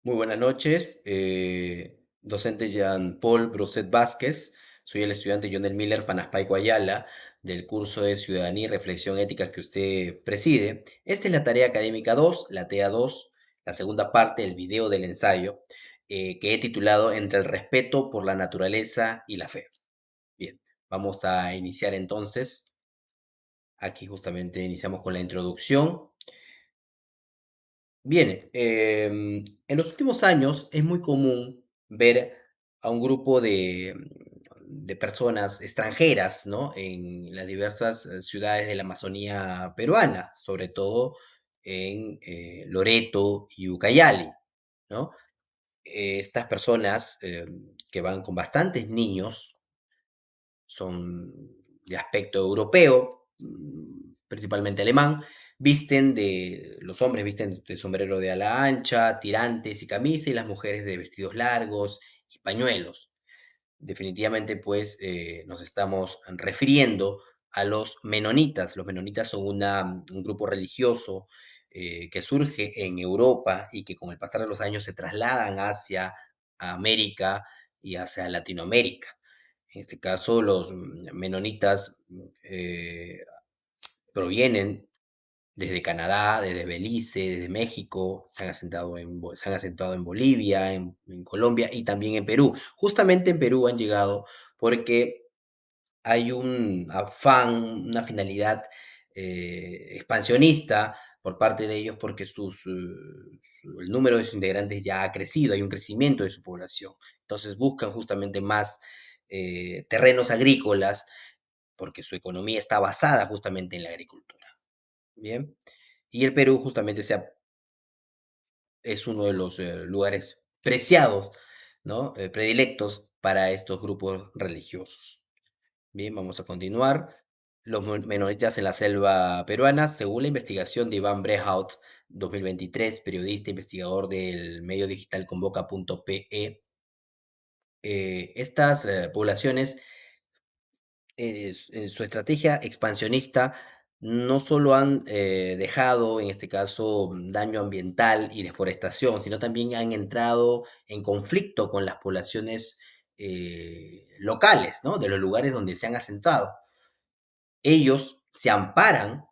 Muy buenas noches, docente Jean-Paul Broset Vázquez. Soy el estudiante Jonel Miller Panaspaico Ayala del curso de Ciudadanía y Reflexión Ética que usted preside. Esta es la tarea académica 2, la TEA 2, la segunda parte, el video del ensayo, que he titulado Entre el respeto por la naturaleza y la fe. Bien, vamos a iniciar entonces. Aquí justamente iniciamos con la introducción. Bien, en los últimos años es muy común ver a un grupo de personas extranjeras, ¿no? En las diversas ciudades de la Amazonía peruana, sobre todo en Loreto y Ucayali, ¿no? Estas personas que van con bastantes niños son de aspecto europeo, principalmente alemán, los hombres visten de sombrero de ala ancha, tirantes y camisa, y las mujeres de vestidos largos y pañuelos. Definitivamente, pues, nos estamos refiriendo a los menonitas. Los menonitas son un grupo religioso que surge en Europa y que con el pasar de los años se trasladan hacia América y hacia Latinoamérica. En este caso, los menonitas provienen desde Canadá, desde Belice, desde México, se han asentado en Bolivia, en Colombia y también en Perú. Justamente en Perú han llegado porque hay un afán, una finalidad expansionista por parte de ellos porque el número de sus integrantes ya ha crecido, hay un crecimiento de su población. Entonces buscan justamente más terrenos agrícolas porque su economía está basada justamente en la agricultura. Bien, y el Perú justamente es uno de los lugares preciados, ¿no? Predilectos para estos grupos religiosos. Bien, vamos a continuar. Los menonitas en la selva peruana, según la investigación de Iván Brehaut, 2023, periodista investigador del medio digital convoca.pe, estas poblaciones en su estrategia expansionista no solo han dejado, en este caso, daño ambiental y deforestación, sino también han entrado en conflicto con las poblaciones locales, ¿no? De los lugares donde se han asentado. Ellos amparan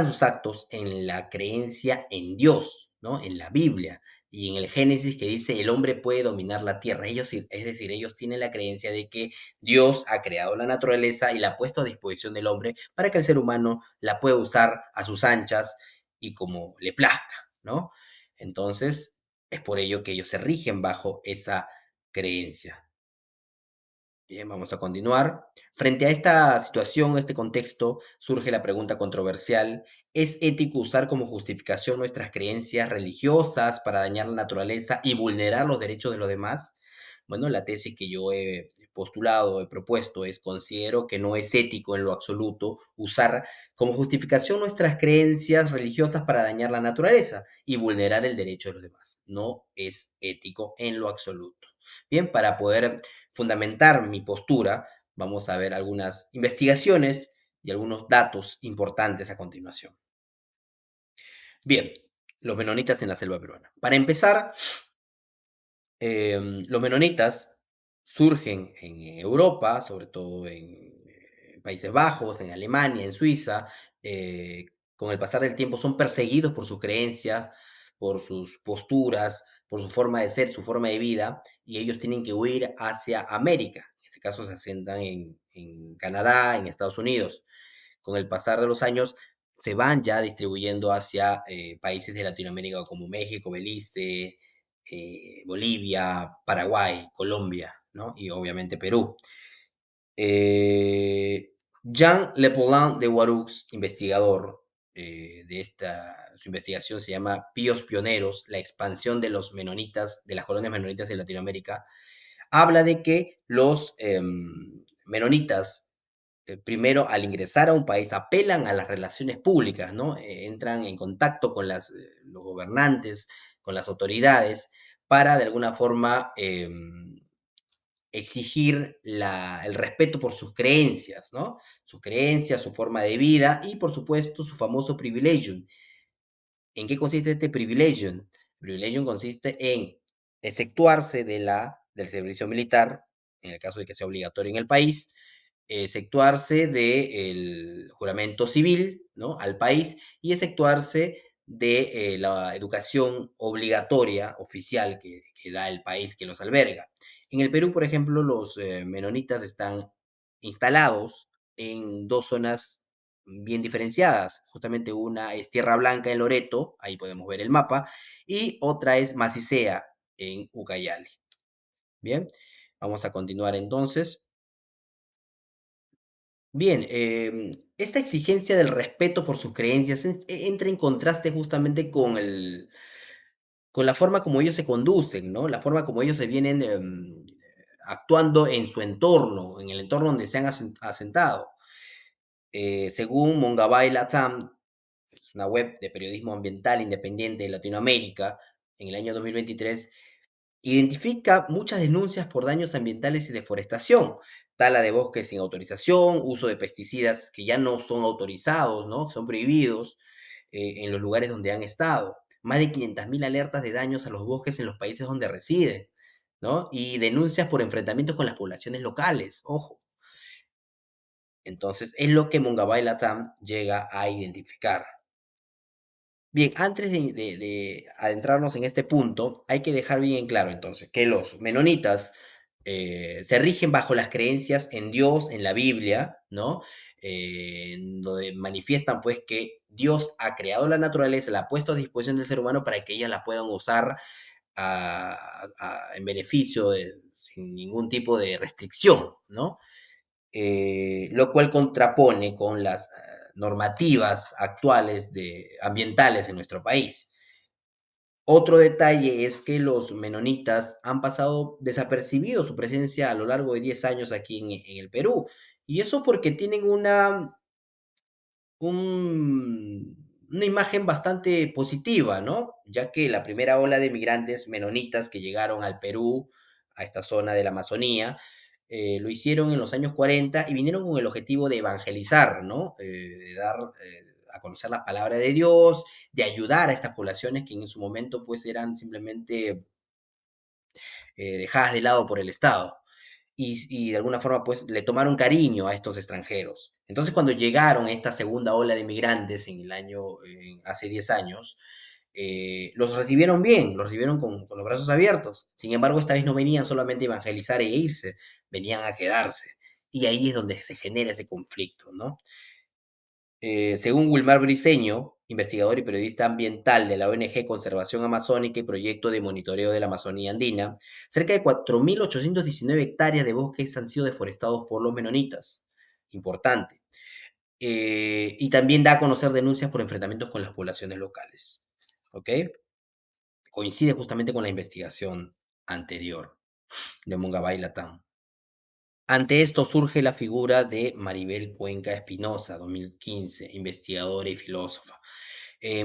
sus actos en la creencia en Dios, ¿no? En la Biblia y en el Génesis que dice el hombre puede dominar la tierra. Es decir, ellos tienen la creencia de que Dios ha creado la naturaleza y la ha puesto a disposición del hombre para que el ser humano la pueda usar a sus anchas y como le plazca, ¿no? Entonces, es por ello que ellos se rigen bajo esa creencia. Bien, vamos a continuar. Frente a esta situación, este contexto, surge la pregunta controversial: ¿es ético usar como justificación nuestras creencias religiosas para dañar la naturaleza y vulnerar los derechos de los demás? Bueno, la tesis que yo he postulado, he propuesto, considero que no es ético en lo absoluto usar como justificación nuestras creencias religiosas para dañar la naturaleza y vulnerar el derecho de los demás. No es ético en lo absoluto. Bien, para poder fundamentar mi postura, vamos a ver algunas investigaciones y algunos datos importantes a continuación. Bien, los menonitas en la selva peruana. Para empezar, los menonitas surgen en Europa, sobre todo en Países Bajos, en Alemania, en Suiza. Con el pasar del tiempo son perseguidos por sus creencias, por sus posturas, por su forma de ser, su forma de vida, y ellos tienen que huir hacia América. En este caso se asentan en Canadá, en Estados Unidos. Con el pasar de los años se van ya distribuyendo hacia países de Latinoamérica como México, Belice, Bolivia, Paraguay, Colombia, ¿no? Y obviamente Perú. Jean Lepolan de Warux, investigador su investigación se llama Píos Pioneros, la expansión de los menonitas, de las colonias menonitas en Latinoamérica, habla de que los menonitas primero al ingresar a un país apelan a las relaciones públicas, ¿no? Entran en contacto con los gobernantes, con las autoridades, para de alguna forma exigir el respeto por sus creencias, ¿no? Sus creencias, su forma de vida y, por supuesto, su famoso privilegio. ¿En qué consiste este privilegio? Privilegium consiste en exceptuarse del servicio militar, en el caso de que sea obligatorio en el país, exceptuarse del juramento civil, ¿no? Al país y exceptuarse de la educación obligatoria oficial que da el país que los alberga. En el Perú, por ejemplo, los menonitas están instalados en dos zonas bien diferenciadas. Justamente una es Tierra Blanca en Loreto, ahí podemos ver el mapa, y otra es Macicea en Ucayali. Bien, vamos a continuar entonces. Bien, esta exigencia del respeto por sus creencias entra en contraste justamente con la forma como ellos se conducen, ¿no? La forma como ellos se vienen actuando en su entorno, en el entorno donde se han asentado. Según Mongabay Latam, es una web de periodismo ambiental independiente de Latinoamérica, en el año 2023, identifica muchas denuncias por daños ambientales y deforestación, tala de bosques sin autorización, uso de pesticidas que ya no son autorizados, ¿no? Son prohibidos en los lugares donde han estado. Más de 500.000 alertas de daños a los bosques en los países donde residen, ¿no? Y denuncias por enfrentamientos con las poblaciones locales, ojo. Entonces, es lo que Mongabay Latam llega a identificar. Bien, antes de adentrarnos en este punto, hay que dejar bien en claro entonces que los menonitas se rigen bajo las creencias en Dios, en la Biblia, ¿no? En donde manifiestan pues que Dios ha creado la naturaleza, la ha puesto a disposición del ser humano para que ellas la puedan usar en beneficio sin ningún tipo de restricción, ¿no? Lo cual contrapone con las normativas actuales ambientales en nuestro país. Otro detalle es que los menonitas han pasado desapercibido su presencia a lo largo de 10 años aquí en el Perú. Y eso porque tienen una imagen bastante positiva, ¿no? Ya que la primera ola de migrantes menonitas que llegaron al Perú, a esta zona de la Amazonía, lo hicieron en los años 40 y vinieron con el objetivo de evangelizar, ¿no? De dar a conocer la palabra de Dios, de ayudar a estas poblaciones que en su momento pues eran simplemente dejadas de lado por el Estado y de alguna forma pues le tomaron cariño a estos extranjeros. Entonces cuando llegaron esta segunda ola de migrantes en el año, hace 10 años, los recibieron bien, los recibieron con los brazos abiertos. Sin embargo, esta vez no venían solamente a evangelizar e irse, venían a quedarse. Y ahí es donde se genera ese conflicto, ¿no? Según Wilmar Briceño, investigador y periodista ambiental de la ONG Conservación Amazónica y Proyecto de Monitoreo de la Amazonía Andina, cerca de 4.819 hectáreas de bosques han sido deforestados por los menonitas. Importante. Y también da a conocer denuncias por enfrentamientos con las poblaciones locales. ¿Ok? Coincide justamente con la investigación anterior de Mungabay Latam. Ante esto surge la figura de Maribel Cuenca Espinosa, 2015, investigadora y filósofa.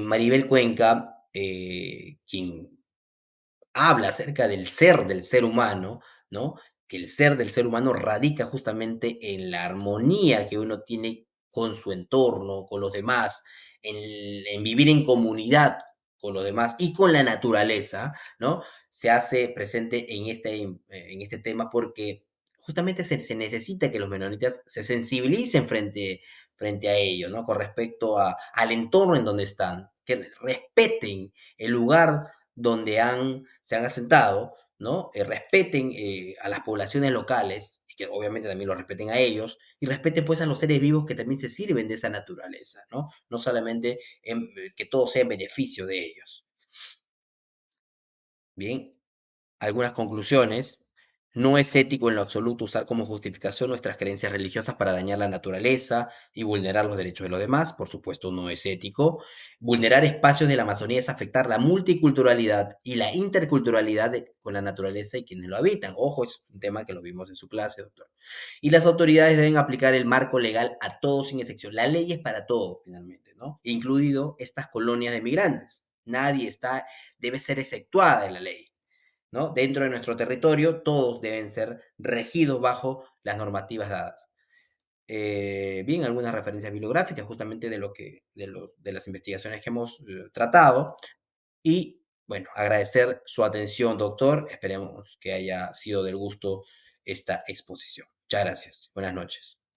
Maribel Cuenca, quien habla acerca del ser humano, ¿no? Que el ser del ser humano radica justamente en la armonía que uno tiene con su entorno, con los demás, en vivir en comunidad con los demás y con la naturaleza, ¿no? Se hace presente en este tema porque justamente se necesita que los menonitas se sensibilicen frente a ello, ¿no? Con respecto al entorno en donde están, que respeten el lugar donde se han asentado, ¿no? Respeten a las poblaciones locales, y que obviamente también lo respeten a ellos, y respeten pues a los seres vivos que también se sirven de esa naturaleza, ¿no? No solamente que todo sea en beneficio de ellos. Bien, algunas conclusiones. No es ético en lo absoluto usar como justificación nuestras creencias religiosas para dañar la naturaleza y vulnerar los derechos de los demás. Por supuesto, no es ético. Vulnerar espacios de la Amazonía es afectar la multiculturalidad y la interculturalidad con la naturaleza y quienes lo habitan. Ojo, es un tema que lo vimos en su clase, doctor. Y las autoridades deben aplicar el marco legal a todos sin excepción. La ley es para todos, finalmente, ¿no? Incluido estas colonias de migrantes. Nadie debe ser exceptuada de la ley. ¿No? Dentro de nuestro territorio, todos deben ser regidos bajo las normativas dadas. Bien, algunas referencias bibliográficas justamente de las investigaciones que hemos tratado y Bueno, agradecer su atención, doctor. Esperemos que haya sido del gusto esta exposición. Muchas gracias. Buenas noches.